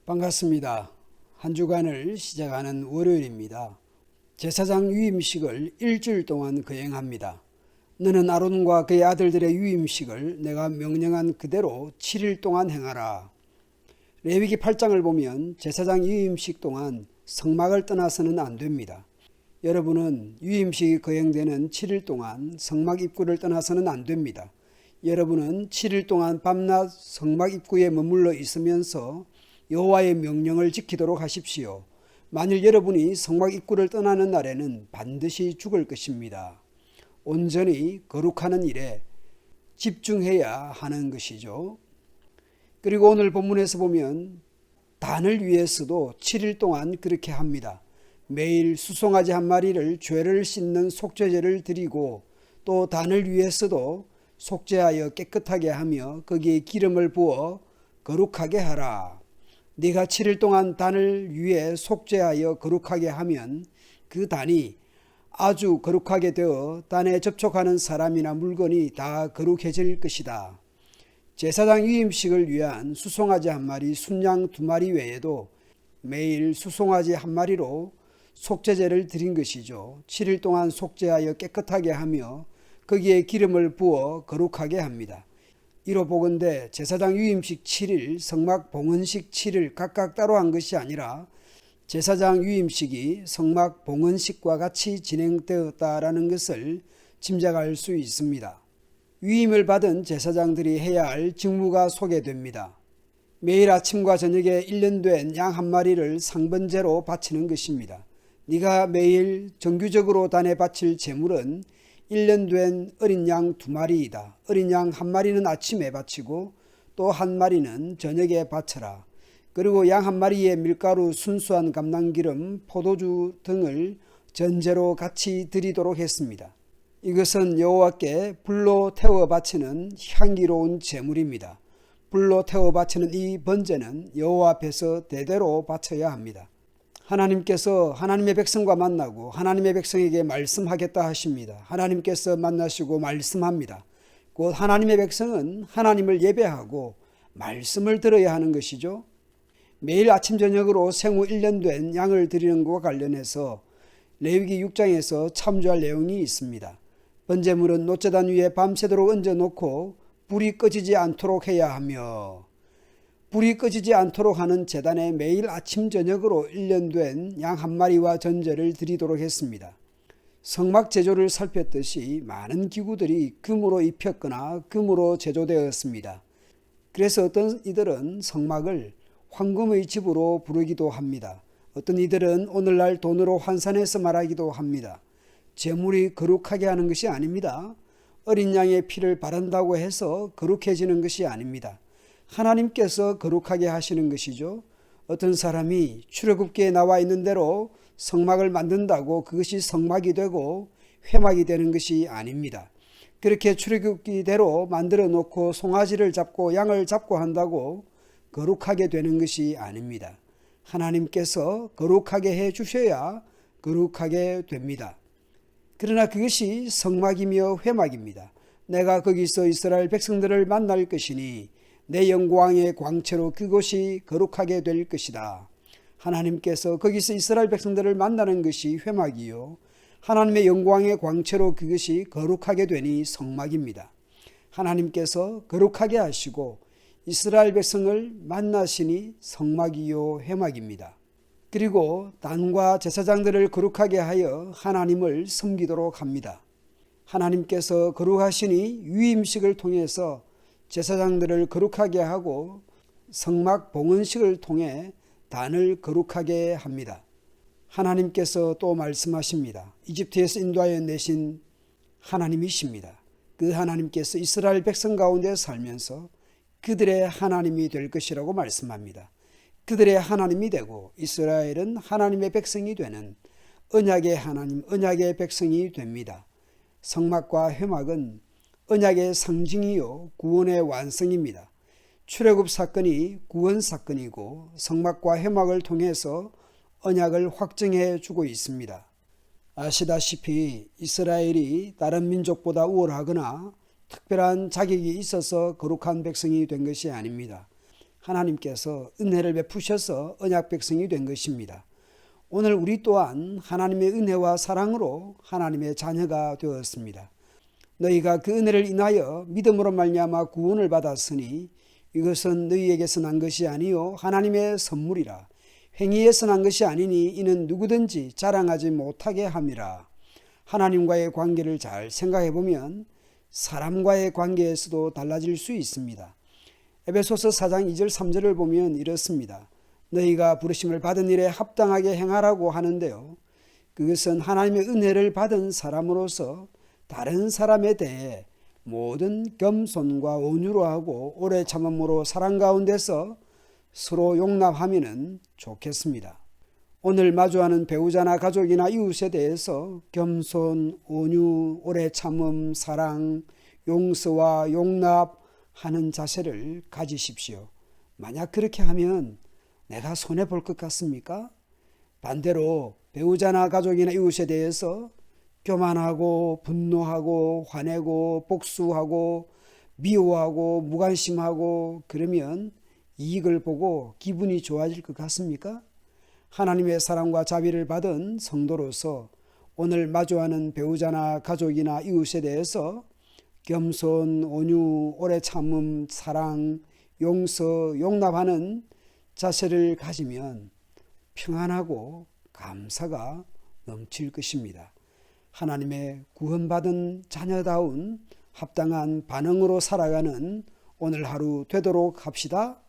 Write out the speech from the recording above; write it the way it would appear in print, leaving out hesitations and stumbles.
반갑습니다. 한 주간을 시작하는 월요일입니다. 제사장 유임식을 일주일 동안 거행합니다. 너는 아론과 그의 아들들의 유임식을 내가 명령한 그대로 7일 동안 행하라. 레위기 8장을 보면 제사장 유임식 동안 성막을 떠나서는 안 됩니다. 여러분은 유임식이 거행되는 7일 동안 성막 입구를 떠나서는 안 됩니다. 여러분은 7일 동안 밤낮 성막 입구에 머물러 있으면서 여호와의 명령을 지키도록 하십시오. 만일 여러분이 성막 입구를 떠나는 날에는 반드시 죽을 것입니다. 온전히 거룩하는 일에 집중해야 하는 것이죠. 그리고 오늘 본문에서 보면 단을 위해서도 7일 동안 그렇게 합니다. 매일 수송아지 한 마리를 죄를 씻는 속죄제를 드리고 또 단을 위해서도 속죄하여 깨끗하게 하며 거기에 기름을 부어 거룩하게 하라. 네가 7일 동안 단을 위해 속죄하여 거룩하게 하면 그 단이 아주 거룩하게 되어 단에 접촉하는 사람이나 물건이 다 거룩해질 것이다. 제사장 유임식을 위한 수송아지 한 마리, 순양 두 마리 외에도 매일 수송아지 한 마리로 속죄제를 드린 것이죠. 7일 동안 속죄하여 깨끗하게 하며 거기에 기름을 부어 거룩하게 합니다. 이로 보건대 제사장 유임식 7일, 성막 봉헌식 7일 각각 따로 한 것이 아니라 제사장 유임식이 성막 봉헌식과 같이 진행되었다라는 것을 짐작할 수 있습니다. 위임을 받은 제사장들이 해야 할 직무가 소개됩니다. 매일 아침과 저녁에 1년 된 양 한 마리를 상번제로 바치는 것입니다. 네가 매일 정규적으로 단에 바칠 제물은 1년 된 어린 양 2마리이다. 어린 양 한 마리는 아침에 바치고 또 한 마리는 저녁에 바쳐라. 그리고 양 한 마리에 밀가루, 순수한 감람기름, 포도주 등을 전제로 같이 드리도록 했습니다. 이것은 여호와께 불로 태워 바치는 향기로운 제물입니다. 불로 태워 바치는 이 번제는 여호와 앞에서 대대로 바쳐야 합니다. 하나님께서 하나님의 백성과 만나고 하나님의 백성에게 말씀하겠다 하십니다. 하나님께서 만나시고 말씀합니다. 곧 하나님의 백성은 하나님을 예배하고 말씀을 들어야 하는 것이죠. 매일 아침 저녁으로 생후 1년 된 양을 드리는 것과 관련해서 레위기 6장에서 참조할 내용이 있습니다. 번제물은 놋제단 위에 밤새도록 얹어놓고 불이 꺼지지 않도록 해야 하며 불이 꺼지지 않도록 하는 제단에 매일 아침 저녁으로 1년 된 양 한 마리와 전제를 드리도록 했습니다. 성막 제조를 살폈듯이 많은 기구들이 금으로 입혔거나 금으로 제조되었습니다. 그래서 어떤 이들은 성막을 황금의 집으로 부르기도 합니다. 어떤 이들은 오늘날 돈으로 환산해서 말하기도 합니다. 제물이 거룩하게 하는 것이 아닙니다. 어린 양의 피를 바른다고 해서 거룩해지는 것이 아닙니다. 하나님께서 거룩하게 하시는 것이죠. 어떤 사람이 출애굽기에 나와 있는 대로 성막을 만든다고 그것이 성막이 되고 회막이 되는 것이 아닙니다. 그렇게 출애굽기대로 만들어 놓고 송아지를 잡고 양을 잡고 한다고 거룩하게 되는 것이 아닙니다. 하나님께서 거룩하게 해 주셔야 거룩하게 됩니다. 그러나 그것이 성막이며 회막입니다. 내가 거기서 이스라엘 백성들을 만날 것이니 내 영광의 광채로 그곳이 거룩하게 될 것이다. 하나님께서 거기서 이스라엘 백성들을 만나는 것이 회막이요 하나님의 영광의 광채로 그것이 거룩하게 되니 성막입니다. 하나님께서 거룩하게 하시고 이스라엘 백성을 만나시니 성막이요 회막입니다. 그리고 단과 제사장들을 거룩하게 하여 하나님을 섬기도록 합니다. 하나님께서 거룩하시니 유임식을 통해서 제사장들을 거룩하게 하고 성막 봉헌식을 통해 단을 거룩하게 합니다. 하나님께서 또 말씀하십니다. 이집트에서 인도하여 내신 하나님이십니다. 그 하나님께서 이스라엘 백성 가운데 살면서 그들의 하나님이 될 것이라고 말씀합니다. 그들의 하나님이 되고 이스라엘은 하나님의 백성이 되는 언약의 하나님, 언약의 백성이 됩니다. 성막과 회막은 언약의 상징이요 구원의 완성입니다. 출애굽 사건이 구원 사건이고 성막과 회막을 통해서 언약을 확증해 주고 있습니다. 아시다시피 이스라엘이 다른 민족보다 우월하거나 특별한 자격이 있어서 거룩한 백성이 된 것이 아닙니다. 하나님께서 은혜를 베푸셔서 언약 백성이 된 것입니다. 오늘 우리 또한 하나님의 은혜와 사랑으로 하나님의 자녀가 되었습니다. 너희가 그 은혜를 인하여 믿음으로 말미암아 구원을 받았으니 이것은 너희에게서 난 것이 아니요 하나님의 선물이라. 행위에서 난 것이 아니니 이는 누구든지 자랑하지 못하게 함이라. 하나님과의 관계를 잘 생각해 보면 사람과의 관계에서도 달라질 수 있습니다. 에베소서 4장 2절 3절을 보면 이렇습니다. 너희가 부르심을 받은 일에 합당하게 행하라고 하는데요. 그것은 하나님의 은혜를 받은 사람으로서 다른 사람에 대해 모든 겸손과 온유로 하고 오래 참음으로 사랑 가운데서 서로 용납하면 좋겠습니다. 오늘 마주하는 배우자나 가족이나 이웃에 대해서 겸손, 온유, 오래 참음, 사랑, 용서와 용납하는 자세를 가지십시오. 만약 그렇게 하면 내가 손해볼 것 같습니까? 반대로 배우자나 가족이나 이웃에 대해서 교만하고 분노하고 화내고 복수하고 미워하고 무관심하고 그러면 이익을 보고 기분이 좋아질 것 같습니까? 하나님의 사랑과 자비를 받은 성도로서 오늘 마주하는 배우자나 가족이나 이웃에 대해서 겸손, 온유, 오래 참음, 사랑, 용서, 용납하는 자세를 가지면 평안하고 감사가 넘칠 것입니다. 하나님의 구원받은 자녀다운 합당한 반응으로 살아가는 오늘 하루 되도록 합시다.